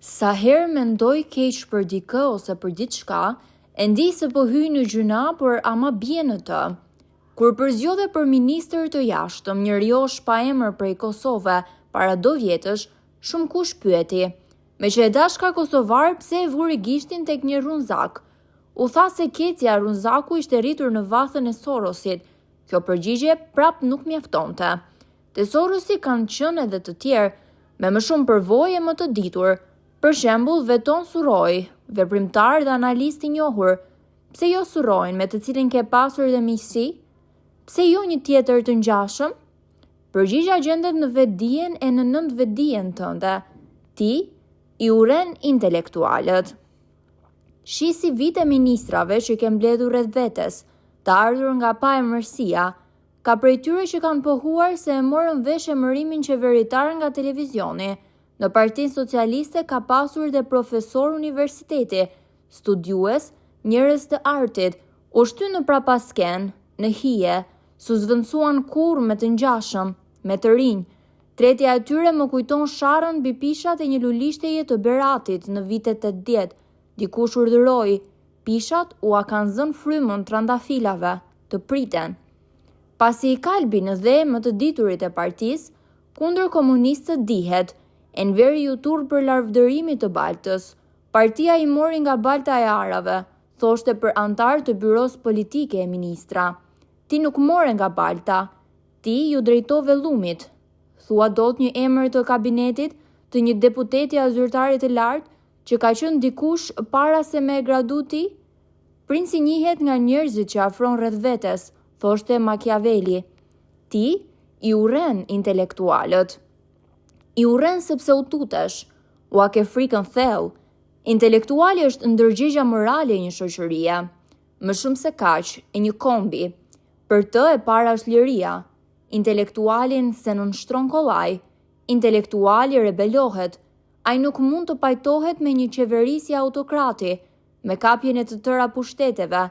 Sa herë mendoj keq për dikë ose për diçka, e ndi se po hyj në gjyna, por ama bie në të. Kur përzgjodhe për ministër të jashtëm një rjosh pa emër prej Kosove para do vjetësh, shumë kush pyeti, me që e dashka kosovar pse e vuri gishtin tek një runzak. U tha se kecja runzaku ishte rritur në vathën e Sorosit. Kjo përgjigje prap nuk mjaftonte. Te Sorosi kanë qenë edhe të tjerë, me më shumë përvojë më të ditur. Për shembull, Veton Suroj, veprimtar dhe analist i njohur. Pse jo Surojnë me të cilin ke pasur dhe miqësi? Pse jo një tjetër të ngjashëm? Përgjigja gjendet në vetdijen e në nëntvetdijen tënde. Ti i uren intelektualët. Shisi vite ministrave që ke mbledhur rreth vetes, të ardhur nga paemërsia, ka prej tyre që kanë pohuar se e morën vesh emërimin qeveritar nga televizioni. Në Partinë Socialiste ka pasur dhe profesor universiteti, studiues, njerëz të artit, u shty në prapasken, në hije, su zvendësuan kur me të ngjashëm, me të rinj. Tretja e tyre më kujton sharrën mbi pishat e një lulishteje të Beratit në vitet 80. Dikush urdhëroi, pishat u a kanë zënë frymën trandafilave, të priten. Pasi i kalbi në dhe më të diturit e partisë, kundër komunistët dihet, Enveri u turr për larvëdërimit të Baltës. Partia i mori nga Balta e Arave, thoshte për antar të byros politike e ministra. Ti nuk more nga Balta, ti ju drejtove Llumit. Thua dot një emër të kabinetit të një deputeti zyrtarit të lartë që ka qenë dikush para se me gradu ti? Princi njihet nga njerëzit që afron rreth vetes, thoshte Machiavelli. Ti i urren intelektualët. I urren sepse u tutesh, u a ke frikën thellë. Intelektuali është ndërgjegja morale e një shoqërie. Më shumë se kaq, e një kombi. Për të e para është liria. Intelektualin se nënshtron kollaj. Intelektuali rebelohet. Ai nuk mund të pajtohet me një qeverisje autokrati, me kapjen e të tëra pushteteve,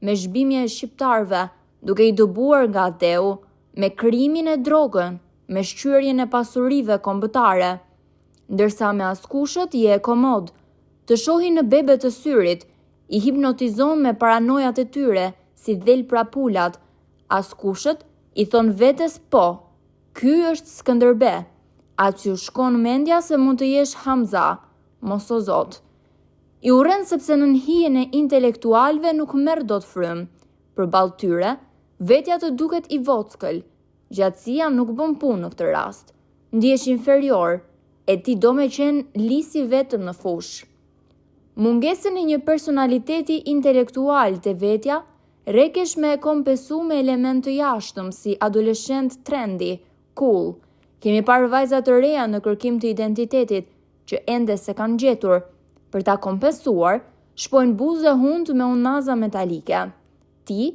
me zhbimje e shqiptarve, duke i dëbuar nga dheu, me krimin e drogën, me shqyrjen e pasurive kombëtare. Ndërsa me askushët je e komod, të shohin në bebe të syrit, i hipnotizon me paranojat e tyre, si dhel prapulat. Askushët i thon vetes po, ky është Skënderbe. Atë ju shkon mendja se mund të jesh Hamza, mos o zot. I urren sepse në hijen e intelektualëve nuk merr dot frym. Përballë tyre, vetja të duket i vockël. Gjatësia nuk bën punë në këtë rast. Ndihesh inferior, e ti do me qenë lisi vetëm në fush. Mungesën e një personaliteti intelektual të vetja, rekesh me e kompensu me element të jashtëm si adoleshent trendy, cool. Kemi parë vajza të reja në kërkim të identitetit, që ende se kanë gjetur. Për ta kompensuar, shpojnë buzë hund me unaza metalike. Ti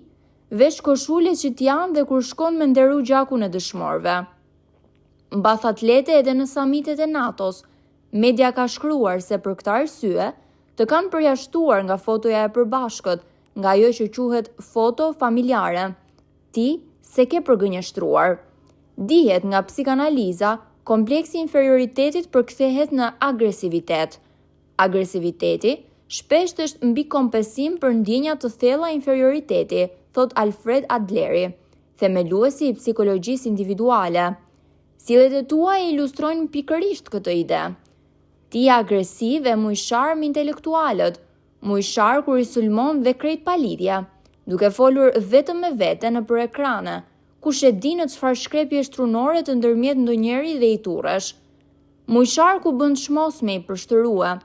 vesh koshule që t'janë dhe kur shkon me nderu gjakun e dëshmorve. Mbath atlete edhe në samitet e NATO-s, media ka shkruar se për këtë arsye të kanë përjashtuar nga fotoja e përbashkët, nga ajo që quhet foto familjare. Ti se ke përgënjeshtruar. Dihet nga psikanaliza, kompleksi inferioritetit përkthehet në agresivitet. Agresiviteti shpesh është mbi kompensim për ndjenja të thella inferioriteti, thot Alfred Adleri, themeluesi i psikologjisë individuale. Sillet e tua e ilustrojnë pikërisht këtë ide. Ti je agresiv e mujshar me intelektualët, mujshar kur i sulmon dhe krejt palidhje, duke folur vetëm me vete nëpër ekrane, kush e di në çfarë shkrepje shtrunore të ndërmjet ndonjëri dhe i turresh. Mujshar ku bën çmosme i përshtërua.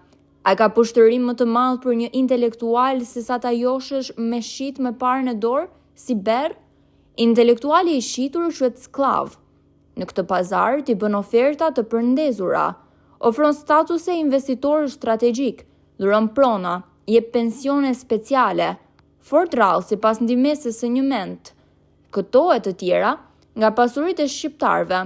A ka pushtërim më të madh për një intelektual se sa ta joshësh me shit me parën e dorë, si berr? Intelektuali i shitur quhet sklav. Në këtë pazar ti bën oferta të përndezura, ofron statuse investitor strategjik, dhuron prona, jep pensione speciale, fort rrallë sipas ndihmesës së një ment. Këto e të tjera nga pasuritë e shqiptarëve.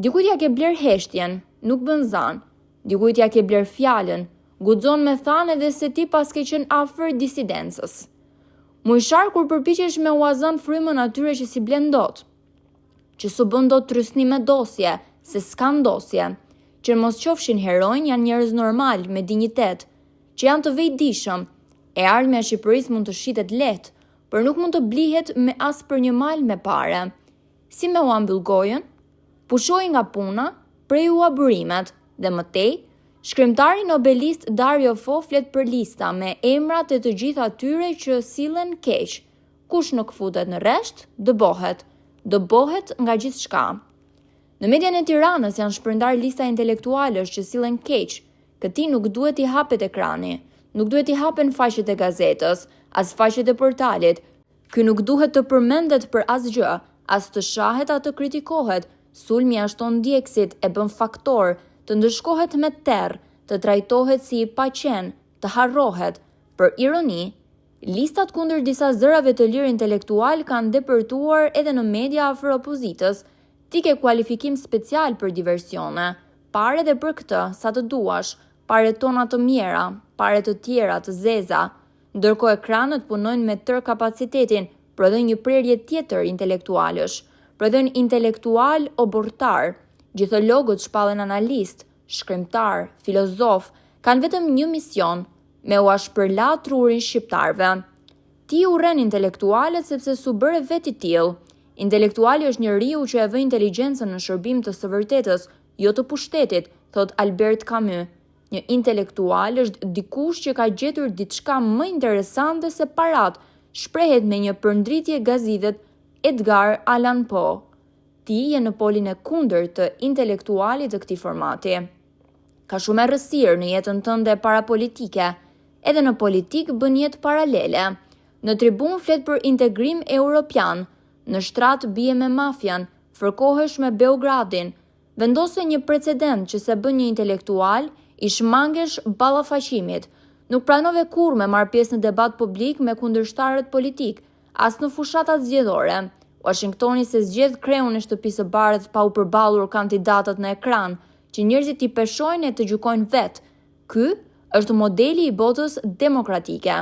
Dikujt ja ke bler heshtjen, nuk bën zan. Dikujt ja ke bler fjalën, guxon me thanë edhe se ti pas ke qenë afër disidencës. Mujshar kur përpiqesh me uazan frymën atyre që si blen dot, që su bën dot trysni me dosje, se s'kan dosje, që mos qofshin heronj janë njerëz normal, me dinjitet, që janë të vetëdijshëm. E ardhmja e Shqipërisë mund të shitet lehtë, por nuk mund të blihet me as për një mal me pare. Si me u ambyll gojën? Pushoi nga puna, preju burimet, dhe mëtej, shkrimtari nobelist Dario Fo flet për lista me emrat e të gjithë atyre që sillen keq. Kush nuk futet në rresht, dëbohet nga gjithçka. Në median e Tiranës janë shpërndar lista intelektualësh që sillen keq. Këtij nuk duhet i hapet ekrani, nuk duhet i hapen faqet e gazetës, as faqet e portalit. Ky nuk duhet të përmendet për asgjë, as të shahet atë të kritikohet. Sulmi ashton ndjekësit, e bën faktor, të ndëshkohet me terr, të trajtohet si i paqen, të harrohet. Për ironi, listat kundër disa zërave të lirë intelektual kanë depërtuar edhe në media afër opozitës. Ti ke kualifikim special për diversione, pare dhe për këtë sa të duash, pare tona të mjera, pare të tjera të zeza. Ndërkohë ekranët punojnë me tërë kapacitetin, për edhe një prerje tjetër intelektualësh, për edhe një intelektual obortar. Gjithologët shpallen analist, shkrimtar, filozof, kanë vetëm një mision, me u ashpërla trurin shqiptarve. Ti urren intelektualet sepse su bëre vetë i tillë. Intelektuali është njeriu që e vë inteligjencën në shërbim të së vërtetës, jo të pushtetit, thot Albert Camus. Një intelektual është dikush që ka gjetur diçka më interesante se parat, shprehet me një përndritje gazivet Edgar Allan Poe. Ti je në polin e kundërt të intelektualit të këtij formati. Ka shumë errësirë në jetën tënde parapolitike, edhe në politik bën jetë paralele. Në tribun flet për integrim europian, në shtrat bie me mafian, fërkohesh me Beogradin. Vendose një precedent që se bën një intelektual, i shmangesh ballafaqimit. Nuk pranove kurrë me marr pjesë në debat publik me kundërshtarët politik, as në fushatat zgjedhore. Washingtoni se zgjedh kreun e shtëpisë së bardhë pa u përballur kandidatët në ekran, që njerëzit i peshojnë e të gjykojnë vetë. Ky është modeli i botës demokratike.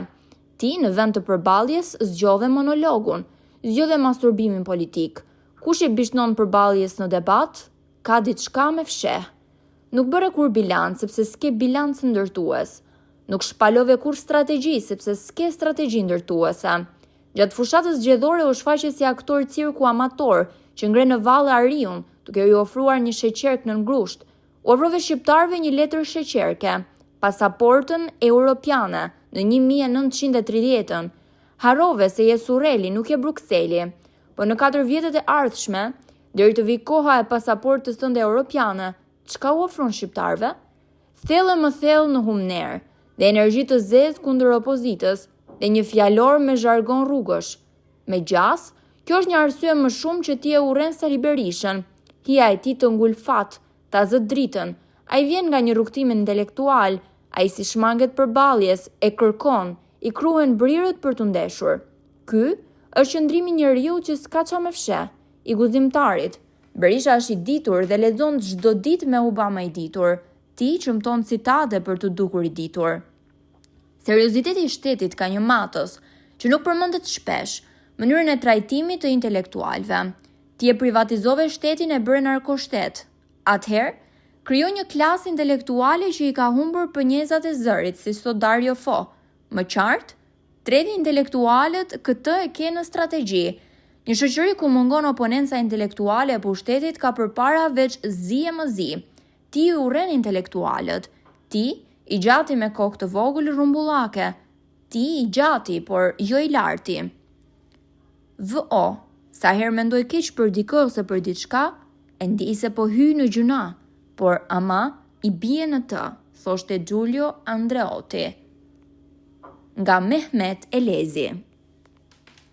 Ti në vend të përballjes zgjodhe monologun, zgjodhe masturbimin politik. Kush i bishnon përballjes në debat, ka diçka me fsheh. Nuk bëre kur bilanc sepse s'ke bilanc ndërtues. Nuk shpalove kur strategji sepse s'ke strategji ndërtuese. Gjatë fushatës zgjedhore u shfaqe si aktor cirku amator që ngre në valle ariun, duke i ofruar një sheqerk në grusht. U ofrove shqiptarëve një letër sheqerke, pasaportën europiane në 1930-ën. Harrove se je Surreli, nuk je Brukseli. Po në 4 vjetet e ardhshme, deri të vi koha e pasaportës tënde europiane, çka u ofron shqiptarëve? Thellë më thellë në humner, dhe energji të zezë kundër opozitës, dhe një fjalor me zhargon rrugësh. Me gjas, kjo është një arsye më shumë që ti e urren Sali Berishën. Hija e tij të ngulfat, ta zë dritën, ai vjen nga një rrugtim intelektual, ai si shmanget përballjes, e kërkon, i kruhen brirët për të ndeshur. Ky është qëndrimi i njeriu që s'ka ça me fsheh, i guzimtarit. Berisha është i ditur dhe lexon çdo ditë me Obama i ditur. Ti çmton citate për të dukur i ditur. Serioziteti i shtetit ka një matës, që nuk përmendet shpesh, mënyrën e trajtimit të intelektualëve. Ti e privatizove shtetin e bëre narkoshtet. Atëherë, krijoi një klasë intelektuale që i ka humbur pënjezat e zërit, si sot Dario Fo. Më qartë, treti intelektualët këtë e ke në strategji. Një shoqëri ku mungon oponenca intelektuale e pushtetit ka përpara veç zi e mëzi. Ti i urren intelektualët. Ti i gjati me kokë të vogël rumbullake. Ti i gjati, por jo i larti. VO, sa herë mendoj keq për dikë ose për diçka, e ndi se po hy në gjuna, por ama i bie në të, thoshte Giulio Andreotti. Nga Mehmet Elezi.